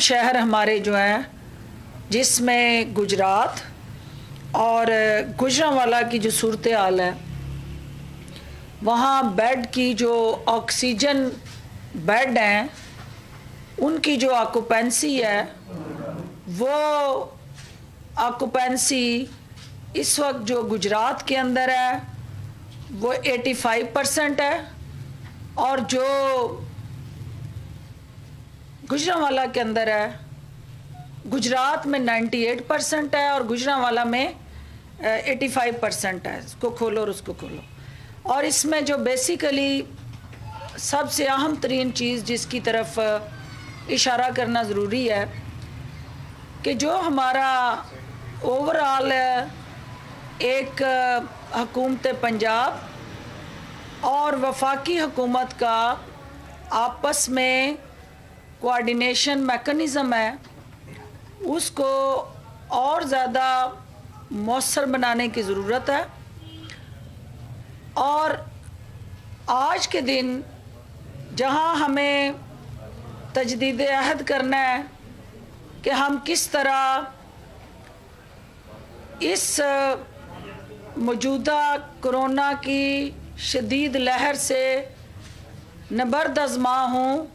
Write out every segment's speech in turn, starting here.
شہر ہمارے جو ہیں جس میں گجرات اور گوجرانوالا کی جو صورتحال ہے وہاں بیڈ کی جو آکسیجن بیڈ ہیں ان کی جو آکوپینسی ہے وہ آکوپینسی اس وقت جو گجرات کے اندر ہے وہ 85% ہے اور جو گوجرانوالا کے اندر ہے گجرات میں 98% ہے اور گوجرانوالا میں 85% ہے. اس کو کھولو اور اس کو کھولو. اور اس میں جو بیسیکلی سب سے اہم ترین چیز جس کی طرف اشارہ کرنا ضروری ہے کہ جو ہمارا اوورآل ایک حکومت پنجاب اور وفاقی حکومت کا آپس میں کوآرڈینیشن میکنزم ہے اس کو اور زیادہ مؤثر بنانے کی ضرورت ہے. اور آج کے دن جہاں ہمیں تجدید عہد کرنا ہے کہ ہم کس طرح اس موجودہ کرونا کی شدید لہر سے نبرد آزما ہوں،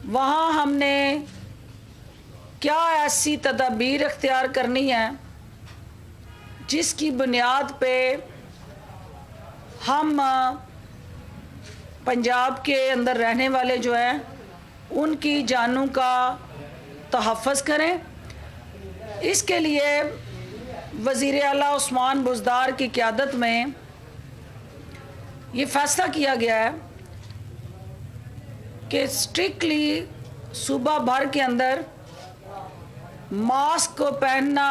وہاں ہم نے کیا ایسی تدابیر اختیار کرنی ہے جس کی بنیاد پہ ہم پنجاب کے اندر رہنے والے جو ہیں ان کی جانوں کا تحفظ کریں. اس کے لیے وزیر اعلیٰ عثمان بزدار کی قیادت میں یہ فیصلہ کیا گیا ہے کہ اسٹرکٹلی صوبہ بھر کے اندر ماسک کو پہننا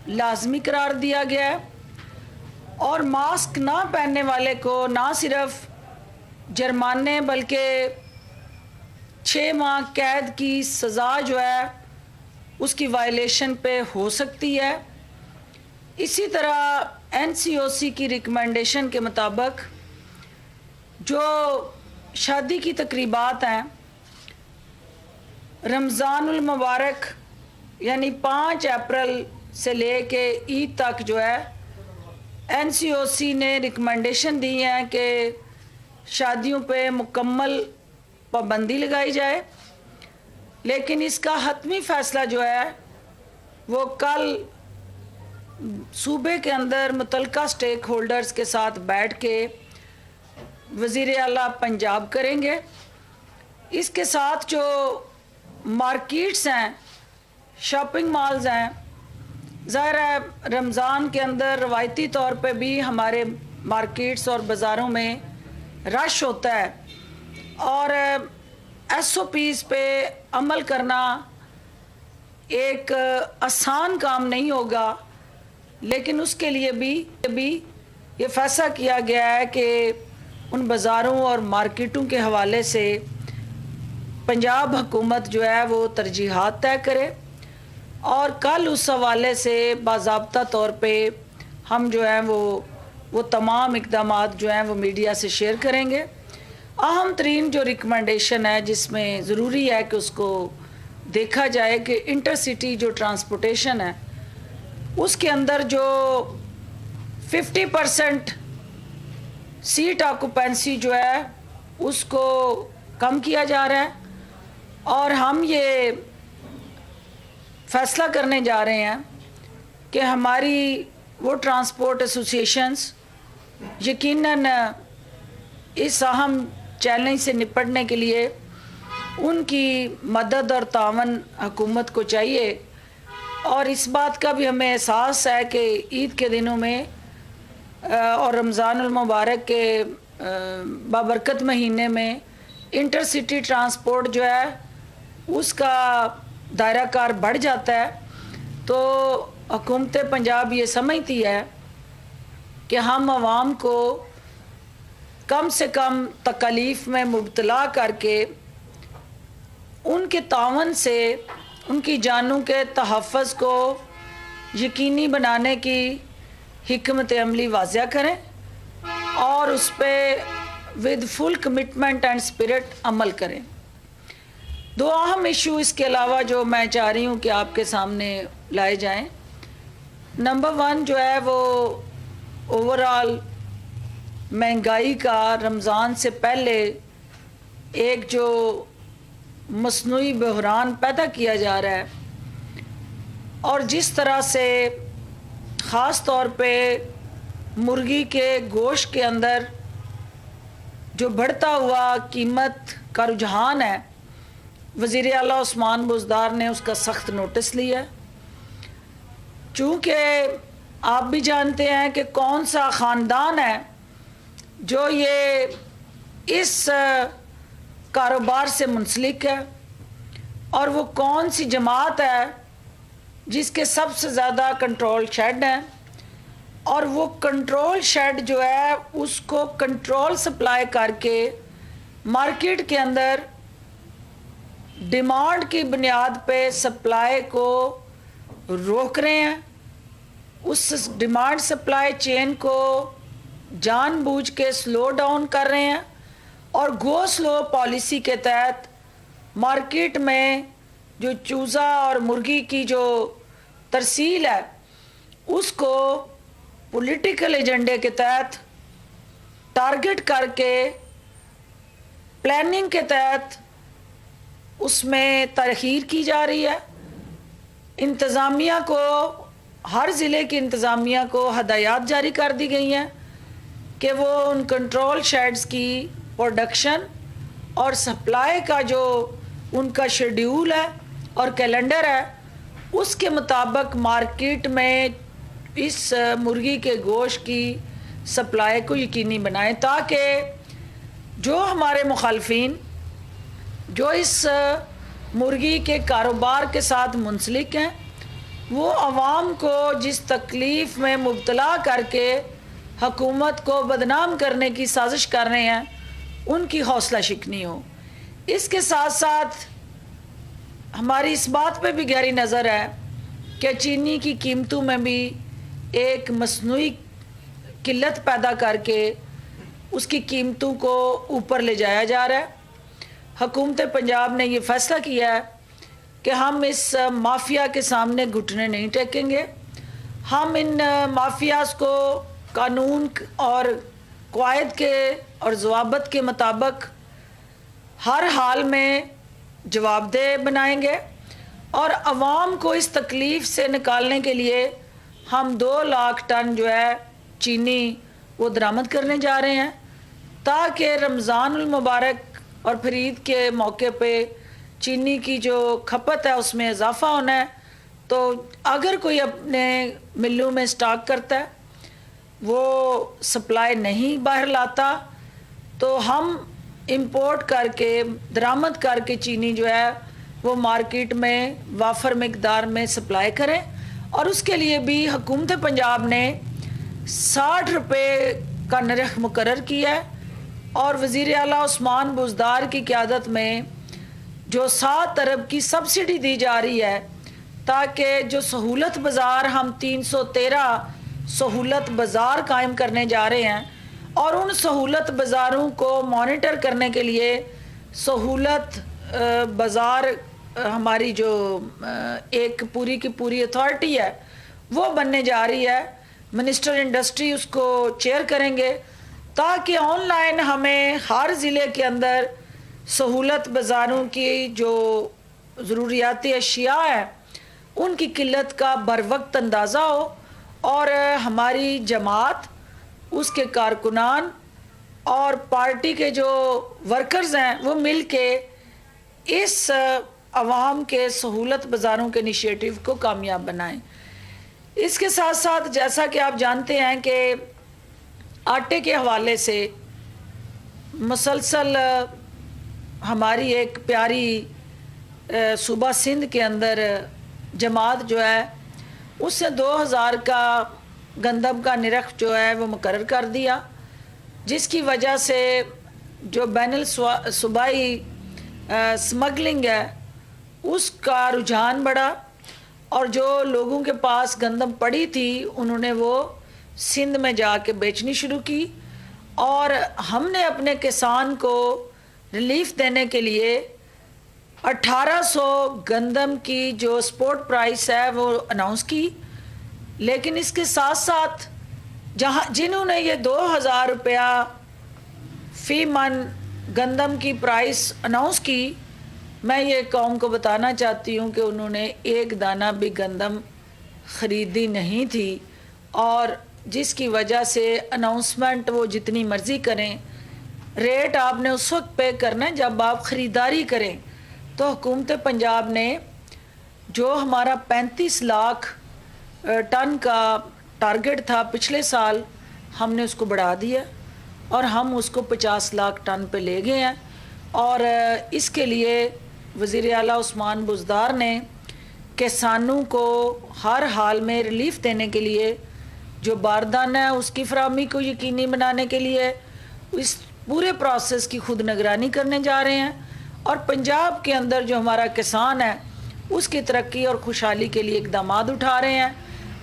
لازمی قرار دیا گیا ہے اور ماسک نہ پہننے والے کو نہ صرف جرمانے بلکہ 6 ماہ قید کی سزا جو ہے اس کی وائلیشن پہ ہو سکتی ہے. اسی طرح NCOC کی ریکمنڈیشن کے مطابق جو شادی کی تقریبات ہیں رمضان المبارک یعنی 5 اپریل سے لے کے عید تک جو ہے NCOC نے ریکمنڈیشن دی ہے کہ شادیوں پہ مکمل پابندی لگائی جائے. لیکن اس کا حتمی فیصلہ جو ہے وہ کل صوبے کے اندر متعلقہ سٹیک ہولڈرز کے ساتھ بیٹھ کے وزیر اعلیٰ پنجاب کریں گے. اس کے ساتھ جو مارکیٹس ہیں شاپنگ مالز ہیں ظاہر ہے رمضان کے اندر روایتی طور پہ بھی ہمارے مارکیٹس اور بازاروں میں رش ہوتا ہے اور SOPs پہ عمل کرنا ایک آسان کام نہیں ہوگا. لیکن اس کے لیے بھی یہ فیصلہ کیا گیا ہے کہ ان بازاروں اور مارکیٹوں کے حوالے سے پنجاب حکومت جو ہے وہ ترجیحات طے کرے اور کل اس حوالے سے باضابطہ طور پہ ہم جو ہیں وہ تمام اقدامات جو ہیں وہ میڈیا سے شیئر کریں گے. اہم ترین جو ریکمنڈیشن ہے جس میں ضروری ہے کہ اس کو دیکھا جائے کہ انٹر سٹی جو ٹرانسپورٹیشن ہے اس کے اندر جو 50% سیٹ آکوپینسی جو ہے اس کو کم کیا جا رہا ہے اور ہم یہ فیصلہ کرنے جا رہے ہیں کہ ہماری وہ ٹرانسپورٹ ایسوسیشنز یقیناً اس اہم چیلنج سے نپٹنے کے لیے ان کی مدد اور تعاون حکومت کو چاہیے. اور اس بات کا بھی ہمیں احساس ہے کہ عید کے دنوں میں اور رمضان المبارک کے بابرکت مہینے میں انٹر سٹی ٹرانسپورٹ جو ہے اس کا دائرہ کار بڑھ جاتا ہے. تو حکومت پنجاب یہ سمجھتی ہے کہ ہم عوام کو کم سے کم تکالیف میں مبتلا کر کے ان کے تعاون سے ان کی جانوں کے تحفظ کو یقینی بنانے کی حکمت عملی واضح کریں اور اس پہ with full commitment and spirit عمل کریں. دو اہم ایشو اس کے علاوہ جو میں چاہ رہی ہوں کہ آپ کے سامنے لائے جائیں. نمبر 1 جو ہے وہ اوورآل مہنگائی کا رمضان سے پہلے ایک جو مصنوعی بحران پیدا کیا جا رہا ہے، اور جس طرح سے خاص طور پہ مرغی کے گوشت کے اندر جو بڑھتا ہوا قیمت کا رجحان ہے، وزیر اعلیٰ عثمان بزدار نے اس کا سخت نوٹس لیا. چونکہ آپ بھی جانتے ہیں کہ کون سا خاندان ہے جو یہ اس کاروبار سے منسلک ہے، اور وہ کون سی جماعت ہے جس کے سب سے زیادہ کنٹرول شیڈ ہیں، اور وہ کنٹرول شیڈ جو ہے اس کو کنٹرول سپلائی کر کے مارکیٹ کے اندر ڈیمانڈ کی بنیاد پہ سپلائی کو روک رہے ہیں. اس ڈیمانڈ سپلائی چین کو جان بوجھ کے سلو ڈاؤن کر رہے ہیں، اور گو سلو پالیسی کے تحت مارکیٹ میں جو چوزا اور مرغی کی جو ترسیل ہے اس کو پولیٹیکل ایجنڈے کے تحت ٹارگٹ کر کے پلاننگ کے تحت اس میں تاخیر کی جا رہی ہے. انتظامیہ کو، ہر ضلع کی انتظامیہ کو ہدایات جاری کر دی گئی ہیں کہ وہ ان کنٹرول شیڈز کی پروڈکشن اور سپلائی کا جو ان کا شیڈیول ہے اور کیلنڈر ہے اس کے مطابق مارکیٹ میں اس مرغی کے گوشت کی سپلائی کو یقینی بنائیں، تاکہ جو ہمارے مخالفین جو اس مرغی کے کاروبار کے ساتھ منسلک ہیں وہ عوام کو جس تکلیف میں مبتلا کر کے حکومت کو بدنام کرنے کی سازش کر رہے ہیں ان کی حوصلہ شکنی ہو. اس کے ساتھ ساتھ ہماری اس بات پہ بھی گہری نظر ہے کہ چینی کی قیمتوں میں بھی ایک مصنوعی قلت پیدا کر کے اس کی قیمتوں کو اوپر لے جایا جا رہا ہے. حکومت پنجاب نے یہ فیصلہ کیا ہے کہ ہم اس مافیا کے سامنے گھٹنے نہیں ٹیکیں گے. ہم ان مافیاز کو قانون اور قواعد کے اور ضوابط کے مطابق ہر حال میں جواب دہ بنائیں گے، اور عوام کو اس تکلیف سے نکالنے کے لیے ہم 2 لاکھ ٹن جو ہے چینی وہ درآمد کرنے جا رہے ہیں، تاکہ رمضان المبارک اور پھر عید کے موقع پہ چینی کی جو کھپت ہے اس میں اضافہ ہونا ہے. تو اگر کوئی اپنے ملوں میں سٹاک کرتا ہے وہ سپلائی نہیں باہر لاتا تو ہم امپورٹ کر کے درآمد کر کے چینی جو ہے وہ مارکیٹ میں وافر مقدار میں سپلائی کریں. اور اس کے لیے بھی حکومت پنجاب نے 60 روپے کا نرخ مقرر کیا ہے، اور وزیر اعلیٰ عثمان بزدار کی قیادت میں جو 7 ارب کی سبسڈی دی جا رہی ہے، تاکہ جو سہولت بازار ہم 313 سہولت بازار قائم کرنے جا رہے ہیں، اور ان سہولت بازاروں کو مانیٹر کرنے کے لیے سہولت بازار ہماری جو ایک پوری کی پوری اتھارٹی ہے وہ بننے جا رہی ہے. منسٹر انڈسٹری اس کو چیئر کریں گے، تاکہ آن لائن ہمیں ہر ضلع کے اندر سہولت بازاروں کی جو ضروریاتی اشیاء ہیں ان کی قلت کا بر وقت اندازہ ہو، اور ہماری جماعت، اس کے کارکنان اور پارٹی کے جو ورکرز ہیں وہ مل کے اس عوام کے سہولت بازاروں کے انیشیٹو کو کامیاب بنائیں. اس کے ساتھ ساتھ جیسا کہ آپ جانتے ہیں کہ آٹے کے حوالے سے مسلسل ہماری ایک پیاری صوبہ سندھ کے اندر جماعت جو ہے اس نے 2000 کا گندم کا نرخ جو ہے وہ مقرر کر دیا، جس کی وجہ سے جو بین الصوبائی سمگلنگ ہے اس کا رجحان بڑھا، اور جو لوگوں کے پاس گندم پڑی تھی انہوں نے وہ سندھ میں جا کے بیچنی شروع کی. اور ہم نے اپنے کسان کو ریلیف دینے کے لیے 1800 گندم کی جو سپورٹ پرائس ہے وہ اناؤنس کی، لیکن اس کے ساتھ ساتھ جنہوں نے یہ 2000 روپیہ فی من گندم کی پرائس اناؤنس کی، میں یہ قوم کو بتانا چاہتی ہوں کہ انہوں نے ایک دانہ بھی گندم خریدی نہیں تھی، اور جس کی وجہ سے اناؤنسمنٹ وہ جتنی مرضی کریں، ریٹ آپ نے اس وقت پے کرنا ہے جب آپ خریداری کریں۔ تو حکومت پنجاب نے جو ہمارا 35 لاکھ ٹن کا ٹارگٹ تھا پچھلے سال، ہم نے اس کو بڑھا دیا اور ہم اس کو 50 لاکھ ٹن پہ لے گئے ہیں، اور اس کے لیے وزیر اعلیٰ عثمان بزدار نے کسانوں کو ہر حال میں ریلیف دینے کے لیے جو باردان ہے اس کی فراہمی کو یقینی بنانے کے لیے اس پورے پروسیس کی خود نگرانی کرنے جا رہے ہیں، اور پنجاب کے اندر جو ہمارا کسان ہے اس کی ترقی اور خوشحالی کے لیے اقدامات اٹھا رہے ہیں۔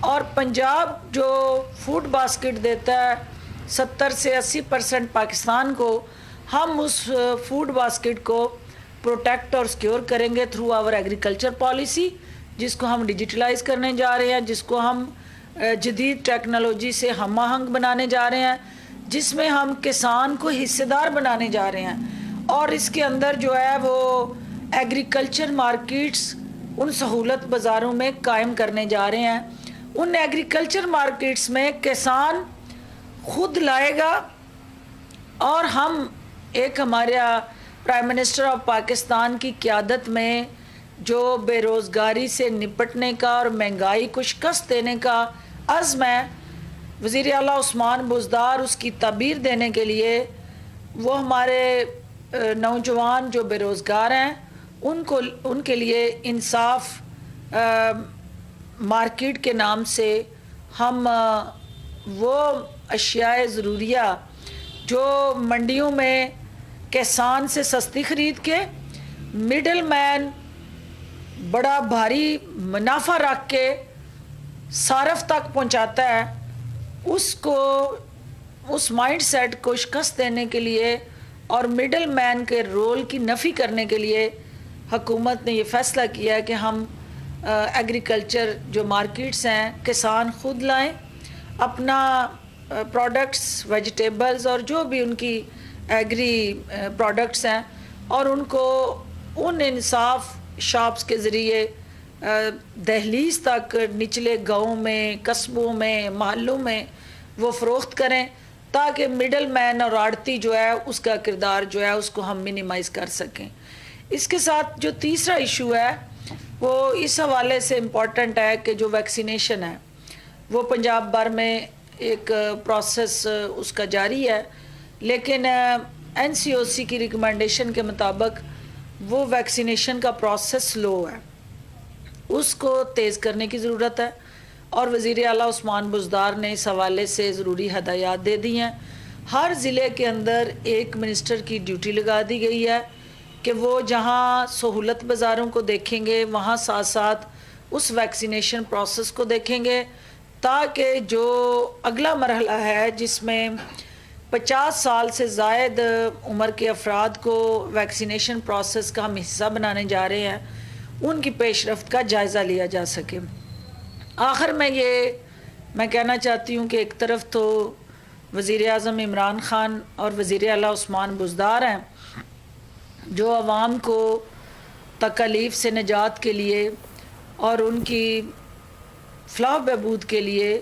اور پنجاب جو فوڈ باسکٹ دیتا ہے 70 سے 80% پاکستان کو، ہم اس فوڈ باسکٹ کو پروٹیکٹ اور سیکیور کریں گے تھرو آور ایگریکلچر پالیسی، جس کو ہم ڈیجیٹلائز کرنے جا رہے ہیں، جس کو ہم جدید ٹیکنالوجی سے ہم آہنگ بنانے جا رہے ہیں، جس میں ہم کسان کو حصے دار بنانے جا رہے ہیں، اور اس کے اندر جو ہے وہ ایگریکلچر مارکیٹس ان سہولت بازاروں میں قائم کرنے جا رہے ہیں۔ ان ایگریکلچر مارکیٹس میں کسان خود لائے گا، اور ہم ایک ہمارا پرائم منسٹر آف پاکستان کی قیادت میں جو بے روزگاری سے نپٹنے کا اور مہنگائی کو شکست دینے کا عزم ہے، وزیر اعلیٰ عثمان بزدار اس کی تعبیر دینے کے لیے وہ ہمارے نوجوان جو بے روزگار ہیں ان کے لیے انصاف مارکیٹ کے نام سے ہم وہ اشیاء ضروریہ جو منڈیوں میں کسان سے سستی خرید کے مڈل مین بڑا بھاری منافع رکھ کے صارف تک پہنچاتا ہے، اس مائنڈ سیٹ کو شکست دینے کے لیے اور مڈل مین کے رول کی نفی کرنے کے لیے حکومت نے یہ فیصلہ کیا ہے کہ ہم ایگریکلچر جو مارکیٹس ہیں کسان خود لائیں اپنا پروڈکٹس، ویجیٹیبلز اور جو بھی ان کی ایگری پروڈکٹس ہیں، اور ان کو ان انصاف شاپس کے ذریعے دہلیز تک نچلے گاؤں میں، قصبوں میں، محلوں میں وہ فروخت کریں، تاکہ مڈل مین اور آڑتی جو ہے اس کا کردار جو ہے اس کو ہم منیمائز کر سکیں۔ اس کے ساتھ جو تیسرا ایشو ہے وہ اس حوالے سے امپورٹنٹ ہے کہ جو ویکسینیشن ہے وہ پنجاب بھر میں ایک پروسیس اس کا جاری ہے، لیکن NCOC کی ریکمنڈیشن کے مطابق وہ ویکسینیشن کا پروسیس سلو ہے، اس کو تیز کرنے کی ضرورت ہے، اور وزیر اعلیٰ عثمان بزدار نے اس حوالے سے ضروری ہدایات دے دی ہیں۔ ہر ضلع کے اندر ایک منسٹر کی ڈیوٹی لگا دی گئی ہے کہ وہ جہاں سہولت بازاروں کو دیکھیں گے وہاں ساتھ ساتھ اس ویکسینیشن پروسیس کو دیکھیں گے، تاکہ جو اگلا مرحلہ ہے جس میں 50 سال سے زائد عمر کے افراد کو ویکسینیشن پروسیس کا ہم حصہ بنانے جا رہے ہیں، ان کی پیش رفت کا جائزہ لیا جا سکے۔ آخر میں کہنا چاہتی ہوں کہ ایک طرف تو وزیر اعظم عمران خان اور وزیر اعلیٰ عثمان بزدار ہیں جو عوام کو تکالیف سے نجات کے لیے اور ان کی فلاح و بہبود کے لیے